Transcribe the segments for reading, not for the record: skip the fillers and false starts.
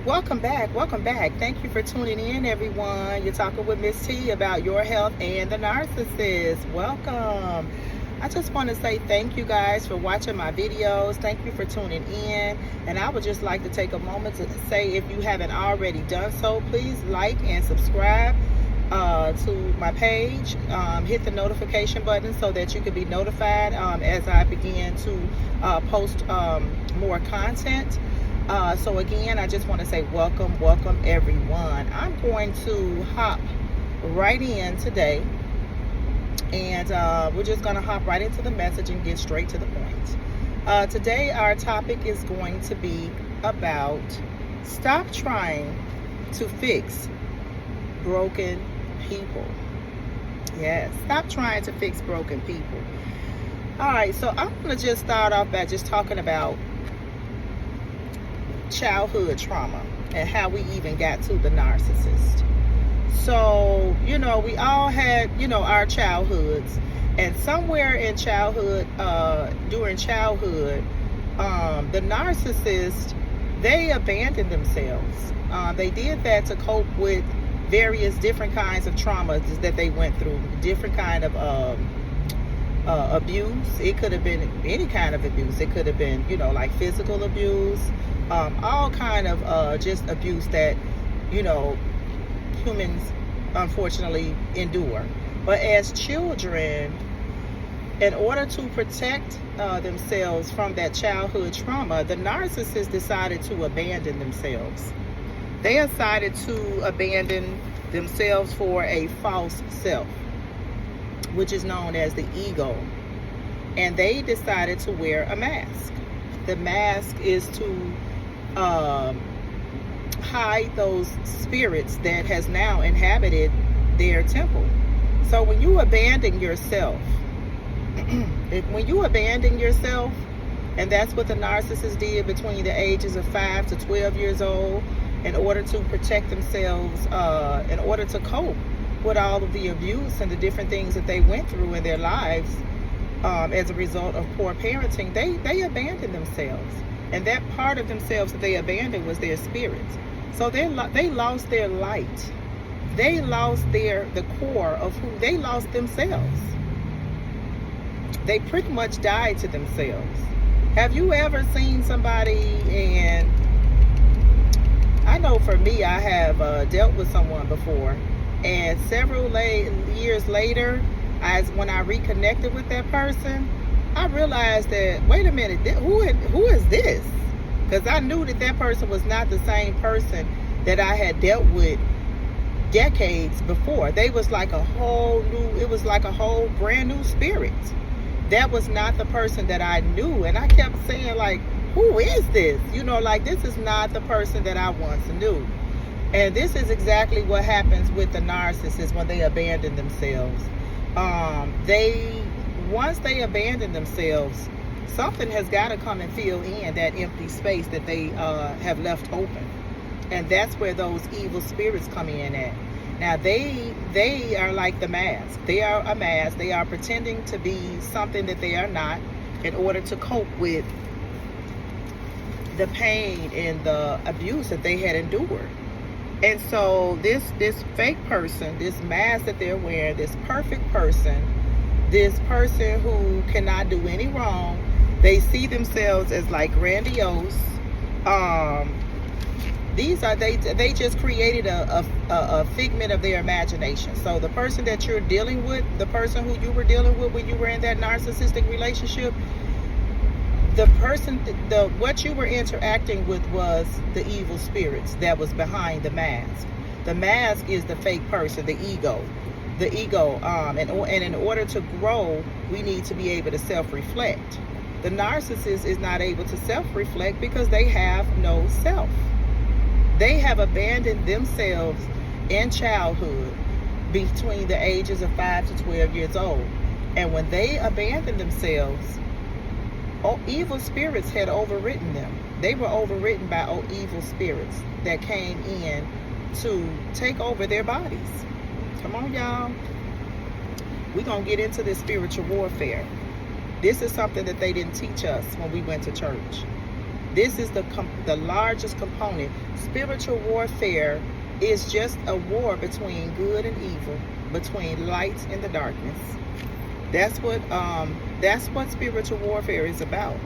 Welcome back. Welcome back. Thank you for tuning in, everyone. You're talking with Miss T about your health and the narcissist. Welcome. I just want to say thank you guys for watching my videos. Thank you for tuning in. And I would just like to take a moment to say, if you haven't already done so, please like and subscribe to my page. Hit the notification button so that you can be notified as I begin to post more content. So again, I just want to say welcome everyone. I'm going to hop right in today, and we're just going to hop right into the message and get straight to the point. Today our topic is going to be about stop trying to fix broken people. Yes, stop trying to fix broken people. Alright, so I'm going to just start off by just talking about childhood trauma and how we even got to the narcissist. So, we all had, our childhoods, and somewhere in childhood, during childhood, the narcissist, they abandoned themselves. They did that to cope with various different kinds of traumas that they went through, different kind of abuse. It could have been any kind of abuse. It could have been, like physical abuse, all kind of just abuse that, humans unfortunately endure. But as children, in order to protect themselves from that childhood trauma, the narcissist decided to abandon themselves. They decided to abandon themselves for a false self, which is known as the ego. And they decided to wear a mask. The mask is to hide those spirits that has now inhabited their temple. So when you abandon yourself, when you abandon yourself, and that's what the narcissist did between the ages of 5 to 12 years old, in order to protect themselves, in order to cope with all of the abuse and the different things that they went through in their lives as a result of poor parenting, they abandoned themselves. And that part of themselves that they abandoned was their spirit. So they lost their light. They lost the core of who they lost themselves. They pretty much died to themselves. Have you ever seen somebody, and I know for me, I have dealt with someone before, and several years later, when I reconnected with that person, I realized that, wait a minute, who is this? Because I knew that person was not the same person that I had dealt with decades before. They was like it was like a whole brand new spirit. That was not the person that I knew. And I kept saying, like, who is this? This is not the person that I once knew. And this is exactly what happens with the narcissist when they abandon themselves. Once they abandon themselves, something has got to come and fill in that empty space that they have left open. And that's where those evil spirits come in at. Now, they are like the mask. They are a mask. They are pretending to be something that they are not in order to cope with the pain and the abuse that they had endured. And so this fake person, this mask that they're wearing, this perfect person, this person who cannot do any wrong, they see themselves as like grandiose. They just created a figment of their imagination. So the person that you're dealing with, the person who you were dealing with when you were in that narcissistic relationship, what you were interacting with was the evil spirits that was behind the mask. The mask is the fake person, the ego. And in order to grow, we need to be able to self-reflect. The narcissist is not able to self-reflect because they have no self. They have abandoned themselves in childhood between the ages of 5 to 12 years old. And when they abandoned themselves, evil spirits had overwritten them. They were overwritten by evil spirits that came in to take over their bodies. Come on, y'all. We're going to get into this spiritual warfare. This is something that they didn't teach us when we went to church. This is the largest component. Spiritual warfare is just a war between good and evil, between light and the darkness. That's what spiritual warfare is about.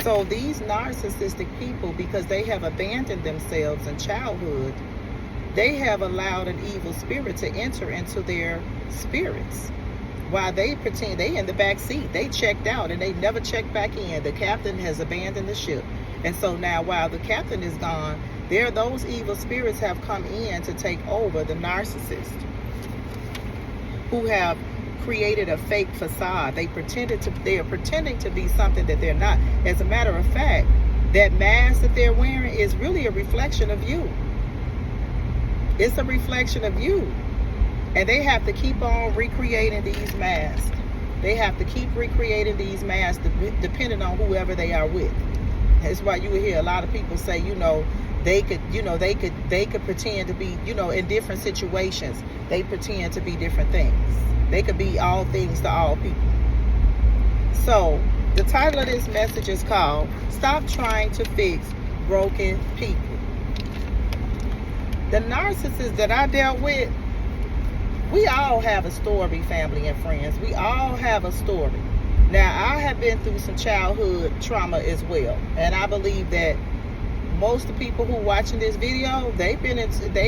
So these narcissistic people, because they have abandoned themselves in childhood, they have allowed an evil spirit to enter into their spirits. While they pretend they in the back seat, they checked out and they never checked back in. The captain has abandoned the ship. And so now while the captain is gone, those evil spirits have come in to take over the narcissist, who have created a fake facade. They are pretending to be something that they're not. As a matter of fact, that mask that they're wearing is really a reflection of you. It's a reflection of you. And they have to keep on recreating these masks. They have to keep recreating these masks depending on whoever they are with. That's why you will hear a lot of people say, they could pretend to be, in different situations. They pretend to be different things. They could be all things to all people. So the title of this message is called Stop Trying to Fix Broken People. The narcissists that I dealt with, we all have a story, family and friends. We all have a story. Now, I have been through some childhood trauma as well. And I believe that most of the people who are watching this video, they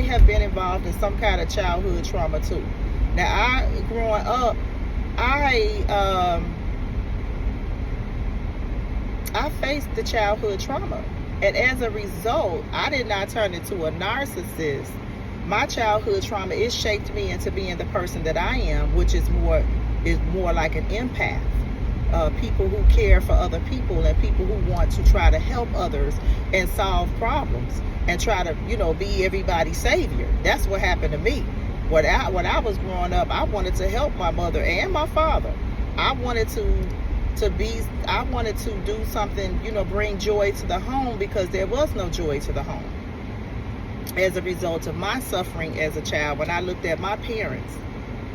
have been involved in some kind of childhood trauma too. Now, growing up, I faced the childhood trauma. And as a result, I did not turn into a narcissist. My childhood trauma, it shaped me into being the person that I am, which is more like an empath. People who care for other people and people who want to try to help others and solve problems and try to, be everybody's savior. That's what happened to me. When I was growing up, I wanted to help my mother and my father. I wanted to do something, bring joy to the home, because there was no joy to the home. As a result of my suffering as a child, when I looked at my parents,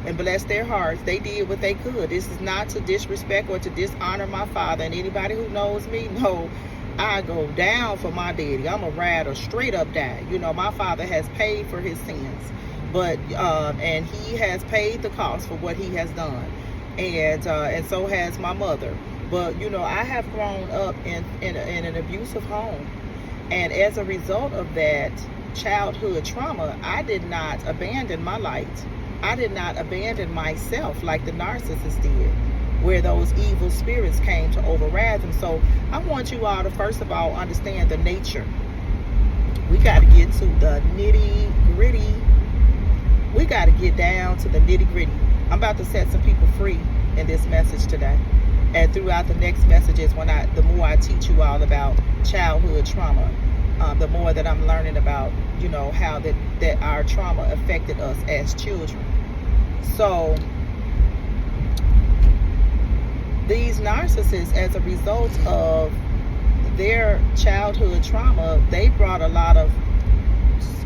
and bless their hearts, they did what they could. This is not to disrespect or to dishonor my father. And anybody who knows me know I go down for my daddy. I'm a ride or straight up die. My father has paid for his sins, but and he has paid the cost for what he has done, and so has my mother. But I have grown up in an abusive home, and as a result of that childhood trauma, I did not abandon my light. I did not abandon myself like the narcissist did, where those evil spirits came to override them. So I want you all to first of all understand the nature. We got to get to the nitty gritty. We got to get down to the nitty gritty. I'm about to set some people free in this message today. And throughout the next messages, the more I teach you all about childhood trauma, the more that I'm learning about, how that our trauma affected us as children. So these narcissists, as a result of their childhood trauma, they brought a lot of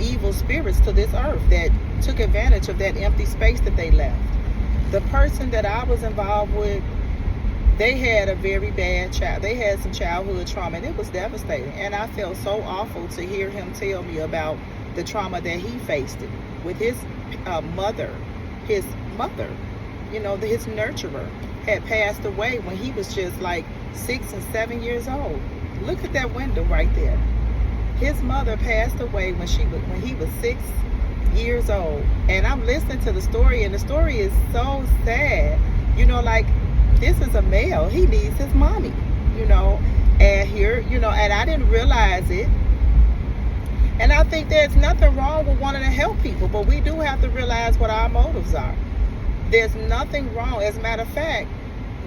evil spirits to this earth that took advantage of that empty space that they left. The person that I was involved with, they had a very bad child. They had some childhood trauma, and it was devastating. And I felt so awful to hear him tell me about the trauma that he faced with his mother. His mother, his nurturer, had passed away when he was just like 6 and 7 years old. Look at that window right there. His mother passed away when he was 6 years old. And I'm listening to the story, and the story is so sad. This is a male. He needs his mommy, and here, and I didn't realize it. And I think there's nothing wrong with wanting to help people, but we do have to realize what our motives are. There's nothing wrong. As a matter of fact,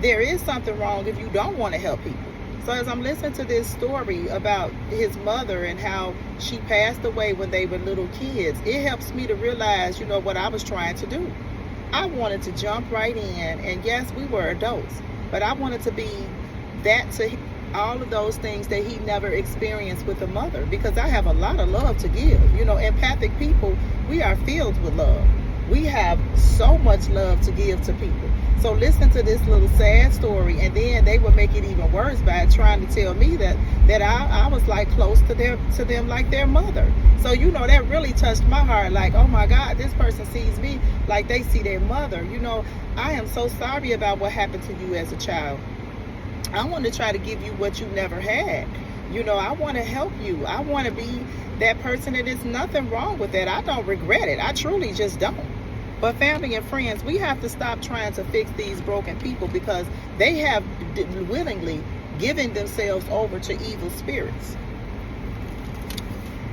there is something wrong if you don't want to help people. So as I'm listening to this story about his mother and how she passed away when they were little kids, it helps me to realize, what I was trying to do. I wanted to jump right in, and yes, we were adults, but I wanted to be that to all of those things that he never experienced with a mother, because I have a lot of love to give. Empathic people, we are filled with love. We have so much love to give to people. So listen to this little sad story, and then they would make it even worse by trying to tell me that I was like close to them like their mother. So that really touched my heart. Like, oh my God, this person sees me like they see their mother. I am so sorry about what happened to you as a child. I want to try to give you what you never had. I want to help you. I want to be that person, and there's nothing wrong with that. I don't regret it. I truly just don't. But family and friends, we have to stop trying to fix these broken people, because they have willingly given themselves over to evil spirits.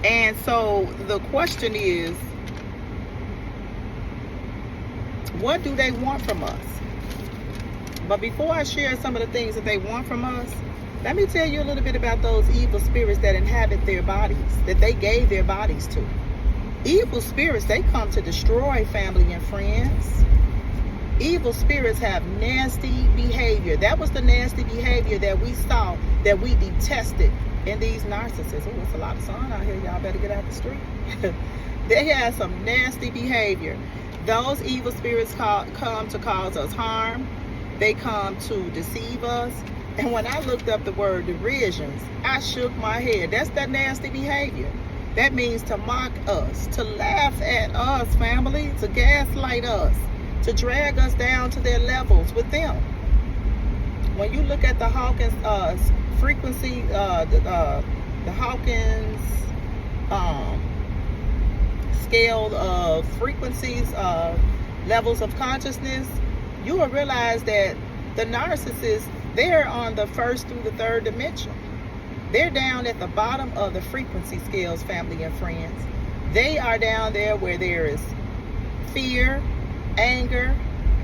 And so the question is, what do they want from us? But before I share some of the things that they want from us, let me tell you a little bit about those evil spirits that inhabit their bodies, that they gave their bodies to. Evil spirits, they come to destroy family and friends. Evil spirits have nasty behavior. That was the nasty behavior that we saw, that we detested in these narcissists. Oh, it's a lot of sun out here. Y'all better get out the street. They have some nasty behavior. Those evil spirits come to cause us harm. They come to deceive us. And when I looked up the word derisions, I shook my head. That's that nasty behavior. That means to mock us, to laugh at us, family, to gaslight us, to drag us down to their levels with them. When you look at the Hawkins frequency, the Hawkins scale of frequencies, levels of consciousness, you will realize that the narcissists, they're on the first through the third dimension. They're down at the bottom of the frequency scales, family and friends. They are down there where there is fear, anger,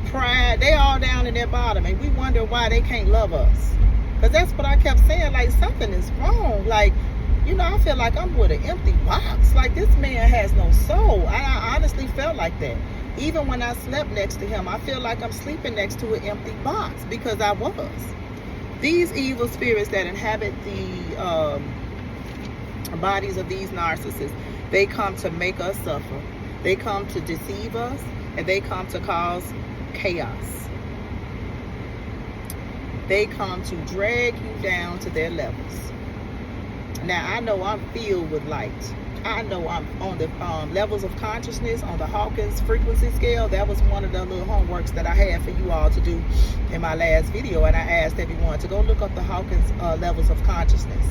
pride. They all down in their bottom, and we wonder why they can't love us. Because that's what I kept saying, like, something is wrong. Like, I feel like I'm with an empty box. Like, this man has no soul. I honestly felt like that. Even when I slept next to him, I feel like I'm sleeping next to an empty box, because I was. These evil spirits that inhabit the bodies of these narcissists, they come to make us suffer. They come to deceive us, and they come to cause chaos. They come to drag you down to their levels. Now, I know I'm filled with light. I know I'm on the levels of consciousness on the Hawkins frequency scale. That was one of the little homeworks that I had for you all to do in my last video. And I asked everyone to go look up the Hawkins levels of consciousness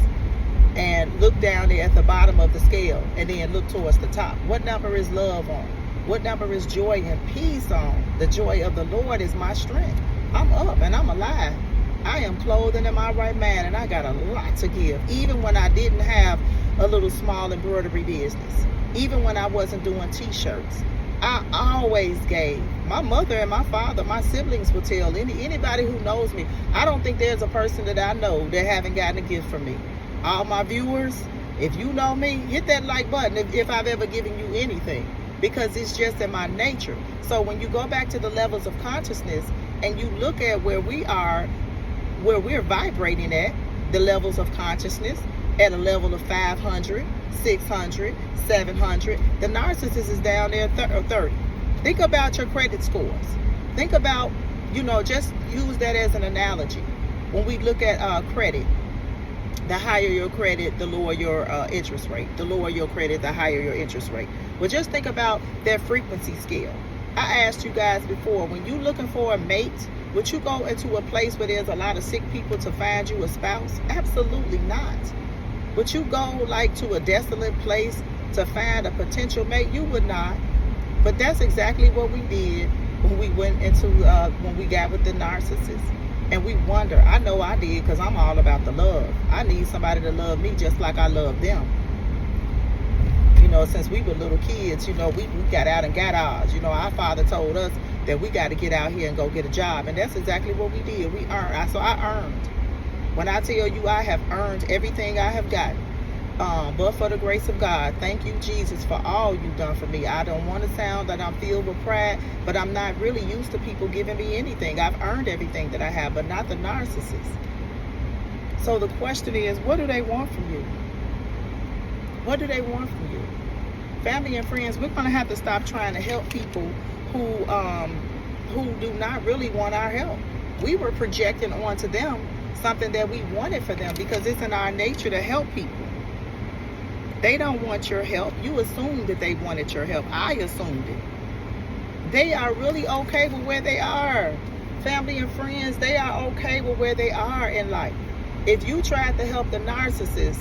and look down there at the bottom of the scale, and then look towards the top. What number is love on? What number is joy and peace on? The joy of the Lord is my strength. I'm up and I'm alive. I am clothed and in my right mind, and I got a lot to give. Even when I didn't have a little small embroidery business, even when I wasn't doing t-shirts, I always gave. My mother and my father, my siblings will tell anybody who knows me, I don't think there's a person that I know that haven't gotten a gift from me. All my viewers, if you know me, hit that like button if I've ever given you anything, because it's just in my nature. So when you go back to the levels of consciousness and you look at where we are, where we're vibrating at, the levels of consciousness, at a level of 500, 600, 700. The narcissist is down there at 30. Think about your credit scores. Think about, just use that as an analogy. When we look at credit, the higher your credit, the lower your interest rate. The lower your credit, the higher your interest rate. Well, just think about their frequency scale. I asked you guys before, when you're looking for a mate, would you go into a place where there's a lot of sick people to find you a spouse? Absolutely not. Would you go like to a desolate place to find a potential mate? You would not. But that's exactly what we did when we went into, when we got with the narcissist. And we wonder, I know I did, because I'm all about the love. I need somebody to love me just like I love them. Since we were little kids, we got out and got ours. Our father told us that we got to get out here and go get a job. And that's exactly what we did. We earned. So I earned. When I tell you I have earned everything I have gotten, but for the grace of God, thank you, Jesus, for all you've done for me. I don't want to sound that I'm filled with pride, but I'm not really used to people giving me anything. I've earned everything that I have, but not the narcissist. So the question is, what do they want from you? What do they want from you? Family and friends, we're going to have to stop trying to help people who who do not really want our help. We were projecting onto them something that we wanted for them because it's in our nature to help people. They don't want your help. You assumed that they wanted your help. I assumed it. They are really okay with where they are. Family and friends, they are okay with where they are in life. If you tried to help the narcissist,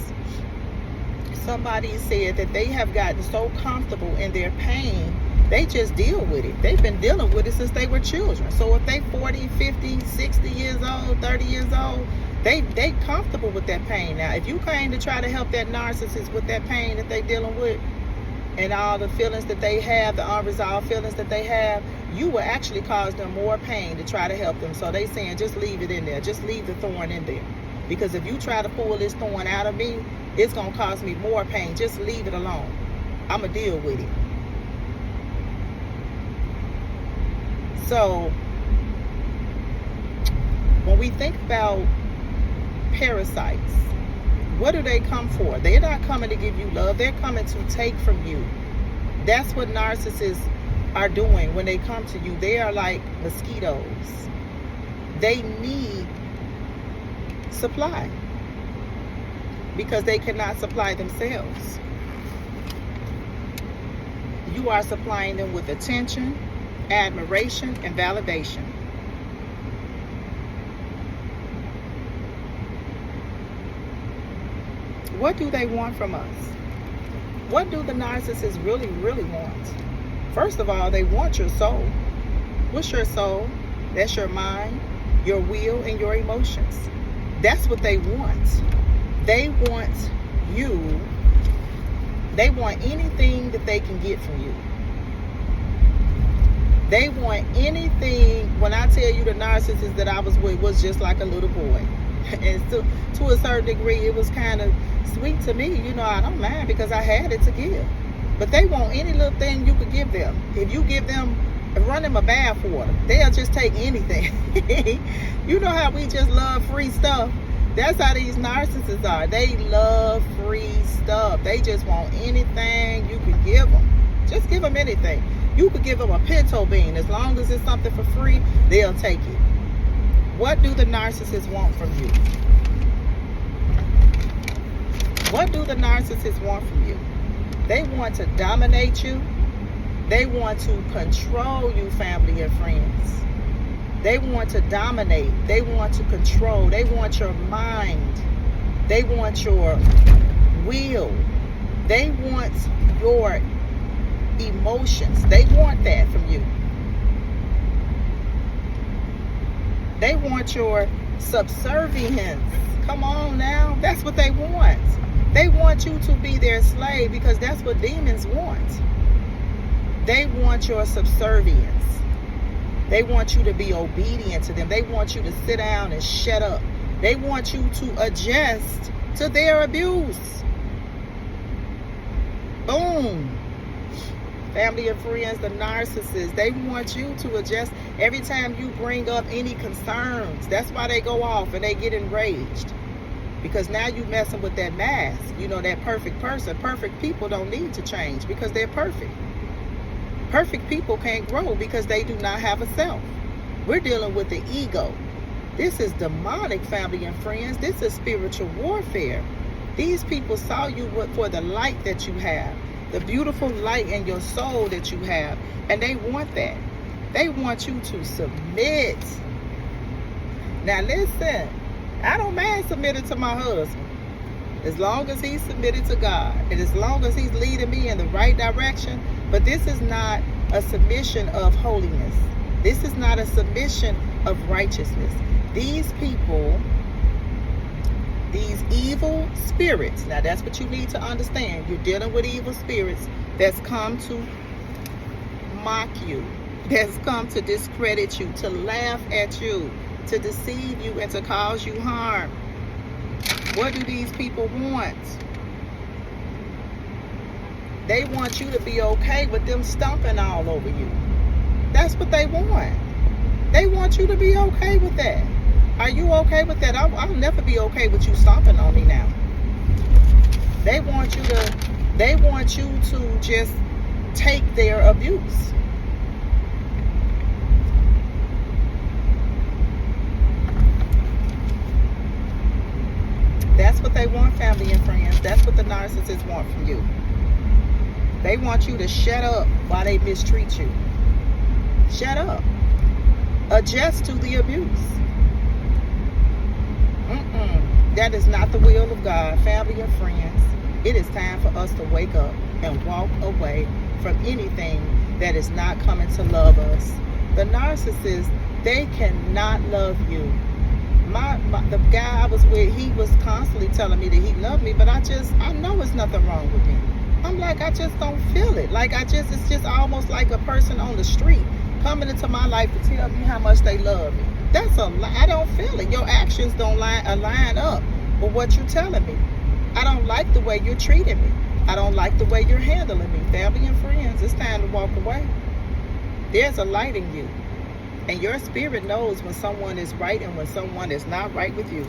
somebody said that they have gotten so comfortable in their pain, they just deal with it. They've been dealing with it since they were children. So if they 40, 50, 60 years old, 30 years old, they comfortable with that pain. Now, if you came to try to help that narcissist with that pain that they dealing with and all the feelings that they have, the unresolved feelings that they have, you will actually cause them more pain to try to help them. So they saying, just leave it in there. Just leave the thorn in there. Because if you try to pull this thorn out of me, it's going to cause me more pain. Just leave it alone. I'm going to deal with it. So, when we think about parasites, what do they come for? They're not coming to give you love. They're coming to take from you. That's what narcissists are doing when they come to you. They are like mosquitoes. They need supply because they cannot supply themselves. You are supplying them with attention, admiration, and validation. What do they want from us? What do the narcissists really, really want? First of all, they want your soul. What's your soul? That's your mind, your will, and your emotions. That's what they want. They want you. They want anything that they can get from you. They want anything. When I tell you the narcissist that I was with was just like a little boy. And to a certain degree, it was kind of sweet to me. You know, I don't mind because I had it to give. But they want any little thing you could give them. If you give them, run them a bath water, they'll just take anything. You know how we just love free stuff? That's how these narcissists are. They love free stuff. They just want anything you can give them. Just give them anything. You could give them a pinto bean. As long as it's something for free, they'll take it. What do the narcissists want from you? What do the narcissists want from you? They want to dominate you. They want to control you, family and friends. They want to dominate. They want to control. They want your mind. They want your will. They want your emotions. They want that from you. They want your subservience. Come on now. That's what they want. They want you to be their slave because that's what demons want. They want your subservience. They want you to be obedient to them. They want you to sit down and shut up. They want you to adjust to their abuse. Boom. Family and friends, the narcissists, they want you to adjust every time you bring up any concerns. That's why they go off and they get enraged. Because now you're messing with that mask. You know, that perfect person. Perfect people don't need to change because they're perfect. Perfect people can't grow because they do not have a self. We're dealing with the ego. This is demonic, family and friends. This is spiritual warfare. These people saw you for the light that you have, the beautiful light in your soul that you have, and they want that. They want you to submit. Now listen, I don't mind submitting to my husband as long as he's submitted to God and as long as he's leading me in the right direction. But this is not a submission of holiness. This is not a submission of righteousness. These people, these evil spirits, now that's what you need to understand. You're dealing with evil spirits that's come to mock you, that's come to discredit you, to laugh at you, to deceive you, and to cause you harm. What do these people want? They want you to be okay with them stomping all over you. That's what they want. They want you to be okay with that. Are you okay with that? I'll never be okay with you stomping on me now. They want you to just take their abuse. what they want, family and friends. That's what the narcissists want from you. They want you to shut up while they mistreat you. Shut up. Adjust to the abuse. That is not the will of God, family and friends. It is time for us to wake up and walk away from anything that is not coming to love us. The narcissist, they cannot love you. The guy I was with, he was constantly telling me that he loved me, but I know there's nothing wrong with me. I'm like, I just don't feel it. Like, it's just almost like a person on the street coming into my life to tell me how much they love me. That's a lie. I don't feel it. Your actions don't align up with what you're telling me. I don't like the way you're treating me. I don't like the way you're handling me. Family and friends, it's time to walk away. There's a light in you. And your spirit knows when someone is right and when someone is not right with you.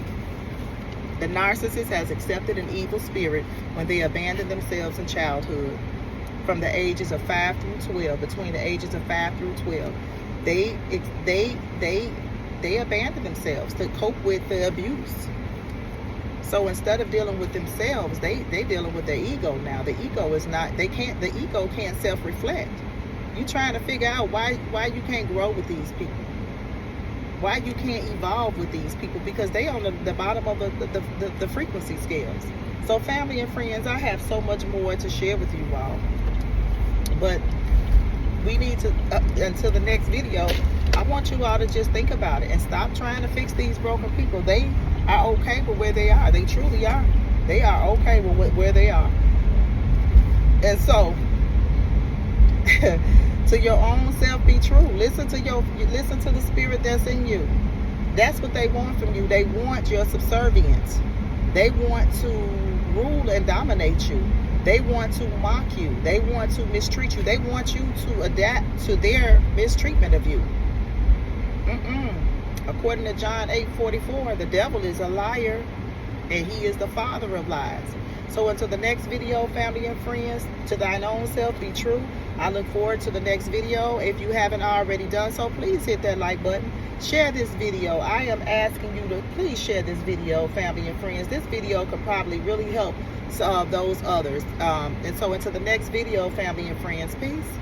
The narcissist has accepted an evil spirit when they abandon themselves in childhood. From the ages of 5 through 12, between the ages of 5 through 12, they abandon themselves to cope with the abuse. So instead of dealing with themselves, they dealing with their ego now. The ego is not, the ego can't self-reflect. You trying to figure out why you can't grow with these people. Why you can't evolve with these people, because they on the bottom of the frequency scales. So family and friends, I have so much more to share with you all. But we need to, until the next video, I want you all to just think about it and stop trying to fix these broken people. They are okay with where they are. They truly are. They are okay with where they are. And so, to your own self be true. Listen to the spirit that's in you. That's what they want from you. They want your subservience. They want to rule and dominate you. They want to mock you. They want to mistreat you. They want you to adapt to their mistreatment of you. According to John 8:44, the devil is a liar and he is the father of lies. So until the next video, family and friends, to thine own self be true. I look forward to the next video. If you haven't already done so, please hit that like button. Share this video. I am asking you to please share this video, family and friends. This video could probably really help those others. And so until the next video, family and friends, peace.